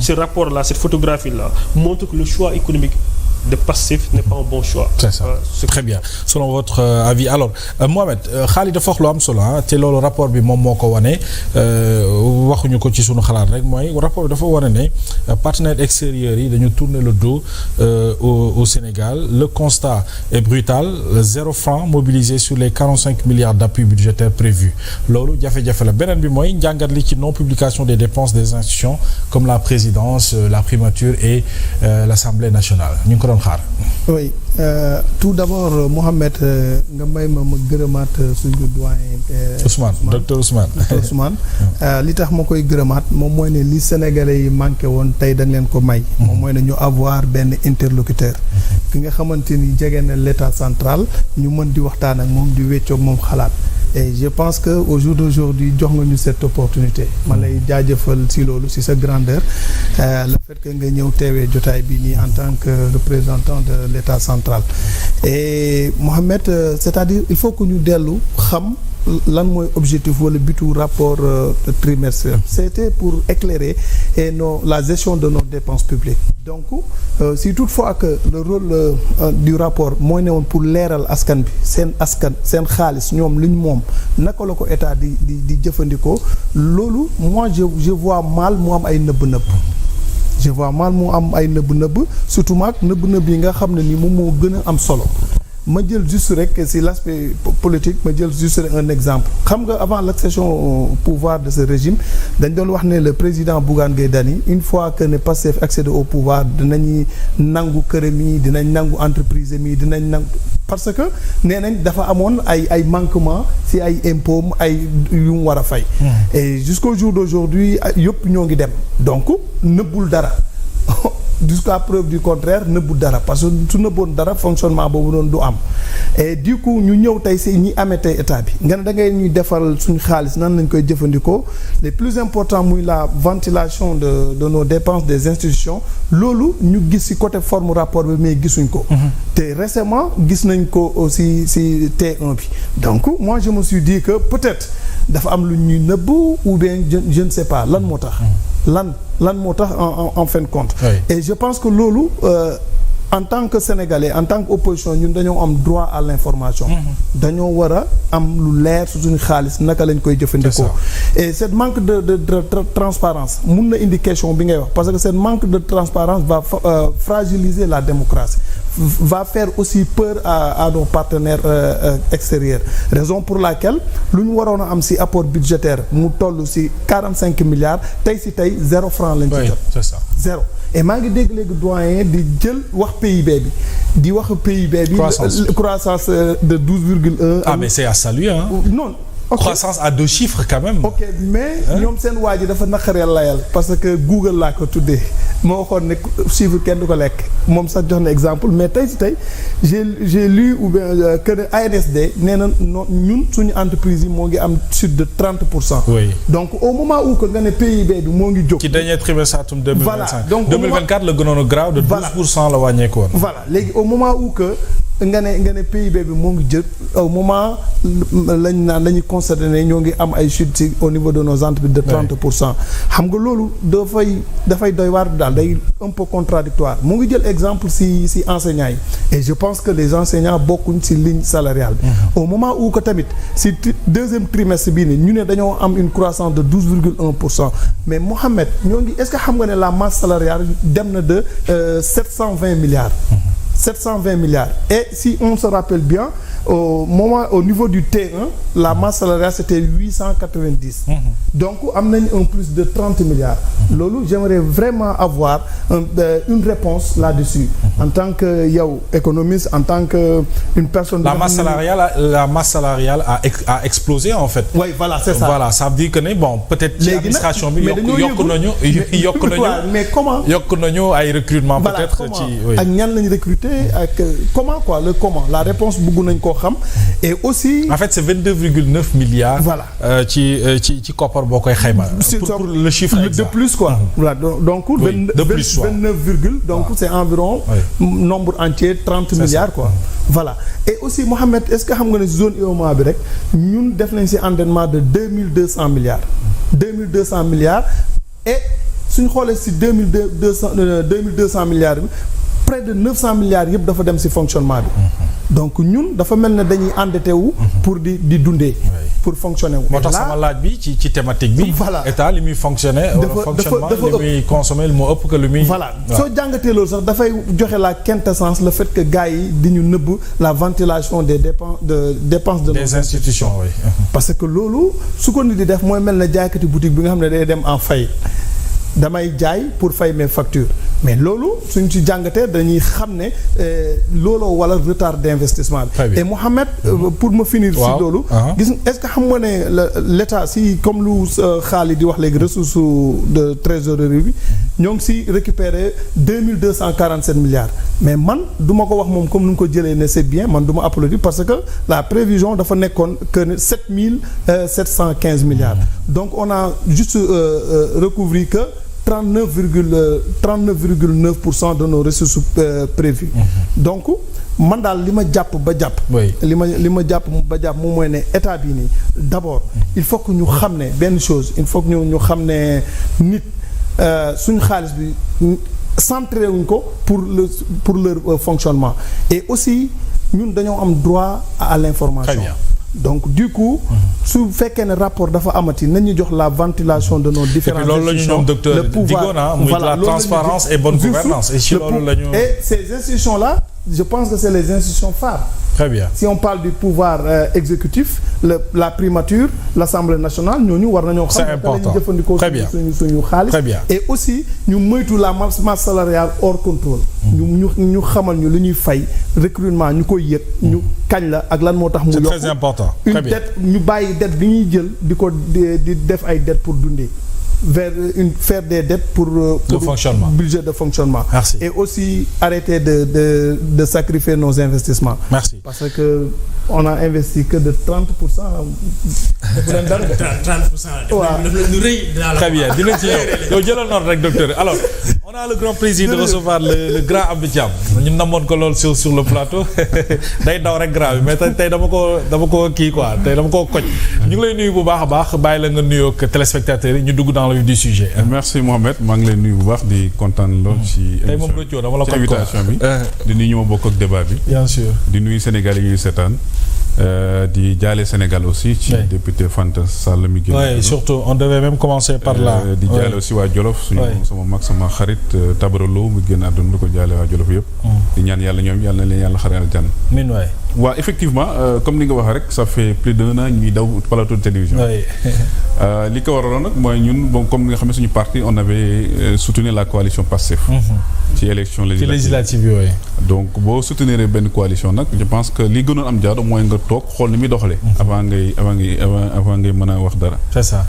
Ce rapport-là, cette photographie-là, montre que le choix économique de Pastef n'est pas un bon choix. C'est ça. Très bien. Selon votre avis. Alors, Mohamed, Khalid dafa wax lu am solo te loolu rapport bi moom moo ko wane waxuñu ko ci sunu xalaat rek mooy rapport bi dafa wane ne partenaires extérieurs yi dañu tourner le dos au Sénégal. Le constat est brutal. 0 franc mobilisé sur les 45 milliards d'appui budgétaire prévus. Loolu jafe-jafe la beneen bi mooy njàngat li ci non publication des dépenses des institutions comme la présidence, la primature et l'Assemblée nationale. Oui, tout d'abord Mohamed nga may ma gërëmaat suñu doyen Ousmane docteur Ousmane li tax ma koy gërëmaat moom mooy ne li Sénégalais yi manqué woon tey dañ leen ko may moom mooy ne ñu avoir benn interlocuteur ki nga xamante ni jege na l'État central ñu mën di waxtaan ak moom di weccoog moom xalaat et je pense que au jour d'aujourd'hui jox nga ñu cette opportunité ma lay jaajëfal si loolu si sa grandeur le fait que nga ñëw teewee jotaay bi nii en tant que représentant de l'État central et Mohamed c'est-à-dire il faut que ñu dellu xam lan mooy objectif wala butu rapport trimestriel c'était pour éclairer et la gestion de nos dépenses publiques donc si toutefois que le rôle du rapport mooy ne woon pour leeral askan bi seen xaalis ñoom li ñu moom naka la ko état di jëfandikoo loolu moi je vois mal mu am ay nëbb-nëbb je vois mal mu am ay nëbb-nëbb surtout maag nëbb-nëbb yi nga xam ne ni moom moo gën a am solo ma jël juste rek si l'aspect politique ma jël juste un exemple xam nga avant l'accession au pouvoir de ce régime dañ doon wax ne le président Bougane Gueye Dany une fois que ne Pastef accède au pouvoir dinañuy nangu këram yi dinañ nangu entreprise mi dinañ nangu parce que nee nañ dafa amoon ay manquement si ay impôts ay yu mu war a fay et jusqu'au jour d'aujourd'hui yëpp ñoo ngi dem donc nëbbul dara jusqu'à preuve du contraire nëbbu dara parce que su nëbboon dara fonctionnement boobu doon du am et du coup ñu ñëw tey si ñi amee tey état bi nga ne da ngay ñuy defal suñu xaalis nan lañ koy jëfandikoo les plus importants muy la ventilation de nos dépenses des institutions loolu ñu gis si côté forme rapport bi mais gisuñ ko te récemment gis nañ ko aussi si T1 bi donc moi je me suis dit que peut-être dafa am lu ñuy nëbb ou bien je ne sais pas lan moo tax lan moo tax en fin de compte et je pense que loolu en tant que Sénégalais en tant que opposition ñun dañoo am droit à l'information dañoo war a am lu leer su suñu xaalis naka lañ koy jëfandikoo et cette manque de transparence mun na indi question bi ngay wax parce que cette manque de transparence va fragiliser la démocratie va faire aussi peur à nos partenaires extérieurs raison pour laquelle lu ñu waroon a am ci apport budgétaire mu toll ci 45 milliards tey 0 franc lañ ci jot c'est ça 0 et maa ngi dégg léegi doyen di jël wax PIB bi di wax PIB bi croissance de 12,1 ah mais c'est à saluer hein non okay. Croissance à 2 chiffres quand même ok mais ñoom seen waa ji dafa naqareel layal parce que Google laa ko tuddee ma waxoon ne chiffre kenn du ko lekk moom sax jox na exemple mais tey j'ai lu ou bien que ne ANSD nee na ñun suñu entreprise yi moo ngi am chute de 30%. Oui. Donc au moment où que nga ne PIB bi moo ngi jóg. ci dernier trimestre atum 2025. Voilà donc 2024 la gënoon a graaw de 12% la wàññeeku woon. Voilà léegi au moment où que nga ne PIB bi moo ngi jël au moment lañuy constater ne ñoo ngi am ay chute ci au niveau de nos entreprises de 30%. xam nga loolu dafay doy waar daal day un peu contradictoire mu ngi jël exemple ci enseignants yi et je pense que les enseignants bokkuñ ci ligne salariale bi. Au moment où que tamit ci deuxième trimestre bii nii ñu ne dañoo am une croissance de 12,1% mais Mohamed ñoo ngi est-ce que xam nga ne la masse salariale dem na de 720 milliards. 720 milliards et si on se rappelle bien au niveau du T1 la masse salariale c'était 890 donc am nañ un plus de 30 milliards loolu j'aimerais vraiment avoir une réponse là-dessus en tant que yow économiste en tant que une personne la masse salariale a explosé en fait. Oui voilà c'est ça. Voilà ça veut dire que ne bon peut-être ci administration bi yokk nañu mais comment yokk nañu ay recrutement peut-être ci ak ñan lañu recruter ak comment quoi le comment la réponse bëgg nañ koo xam et aussi en fait c'est 22,9 milliards. Voilà ci koppar boo koy xayma. pour le chiffre exact de plus quoi. Voilà donc de plus 29 virgule donc c'est environ nombre entier 30 milliards quoi. Voilà et aussi Mohamed est-ce que xam nga ne zone UEMOA bi rek ñun def nañ ci endettement de 2200 milliards et suñu xoolee si 2200 milliards bi près de 900 milliards yëpp dafa dem si fonctionnement bi. donc ñun dafa mel ne dañuy endetté wu. pour di dundee. pour fonctionner wu. moo tax sama laaj bi ci thématique bi. voilà état li muy fonctionner. wala fonctionnement li muy consommer moo ëpp que li muy. voilà soo jàngatee loolu sax dafay joxe la quintessence le fait que gars yi di ñu nëbb la ventilation des dépenses de des institutions oui. parce que loolu su ko nit di def mooy mel ne jaaykati boutique bi nga xam ne day dem en faillite damay jaay pour fay mes factures mais loolu suñ ci jàngatee dañuy xam ne looloo wala retard d'investissement bi. et Mohamed pour ma finir si loolu gis est-ce que xam nga ne l'État si comme lu xaalis di wax léegi ressource de trésorerie bi ñoo ngi si récupérer 2247 milliards mais man du ma ko wax moom comme nu mu ko jëlee ne c'est bien man du ma applaudir parce que la prévision dafa nekkoon que ne 7715 milliards donc on a juste recouvert que 39,9% de nos ressources prévues. donc man daal li ma jàpp ba jàpp. li ma jàpp moom mooy ne état bii nii d'abord il faut que ñu xam ne benn chose il faut que ñu xam ne nit suñu xaalis bi centré wuñ ko pour leur fonctionnement et aussi ñun dañoo am droit à l'information. Très bien. donc du coup su fekkee ne rapport dafa amati nañu jox la ventilation de nos différentes institutions le pouvoir voilà la transparence et bonne gouvernance et si loolu la ñu et ces institutions là je pense que c'est les institutions phares. Très bien. Si on parle du pouvoir exécutif la primature l'Assemblée nationale ñooñu war nañoo xam ne dañuy jëfandikoo suñu xaalis et aussi ñu moytu la masse salariale hors contrôle ñu xamal ñu li ñuy fay recrutement ñu koy yëg ñu kañ la ak lan moo tax mu yokk c'est très important. une dette ñu bàyyi dette bi ñuy jël di def ay dette pour dundee faire des dettes pour le fonctionnement budget de fonctionnement. Merci. Et aussi arrêter de sacrifier nos investissements. Merci. Parce que on a investi que de 30%. defu leen dara de. 30%. waaw lu rëy. Très bien dinañ ci ñëw yow jëlal note rek docteur alors on a le grand plaisir de recevoir le grand Abdou Thiam ñu namoon ko lool sur le plateau day daw rek grand bi mais tey dama ko kii quoi tey dama ko koj ñu ngi lay nuyu bu baax a baax bàyyi la nga nuyoo ak téléspectateurs yi ñu dugg dans le vif du sujet. merci Mohamed maa ngi lay nuyu bu baax di kontaan lool ci tey moom rëccoo dama la ko invitation bi di nuyu ñu ma bokk ak débat bi. bien sûr di nuyu Sénégal yi ñuy seetaan di jaale Sénégal aussi ci député Fanta Sall mi génn. oui surtout on devait même commencer par là. di jaale aussi waa Jolof suñu sama mag sama xarit Tabaralo mu génn àdduna di ko jaale waa Jolof yëpp. di ñaan yàlla ñoom yàlla na leen yàlla xare aljanna. min waay. waaw effectivement comme ni nga wax rek ça fait plus d'un an ñuy daw plateau de télévision. li ko waraloon nag mooy ñun bon comme nga xam ne suñu parti on avait soutenu la coalition Pastef. ci élection législative yooyu. donc boo soutenir benn coalition nag je pense que li gënoon am jaadu mooy nga toog xool ni muy doxalee. avant ngay mën a wax dara. c'est ça.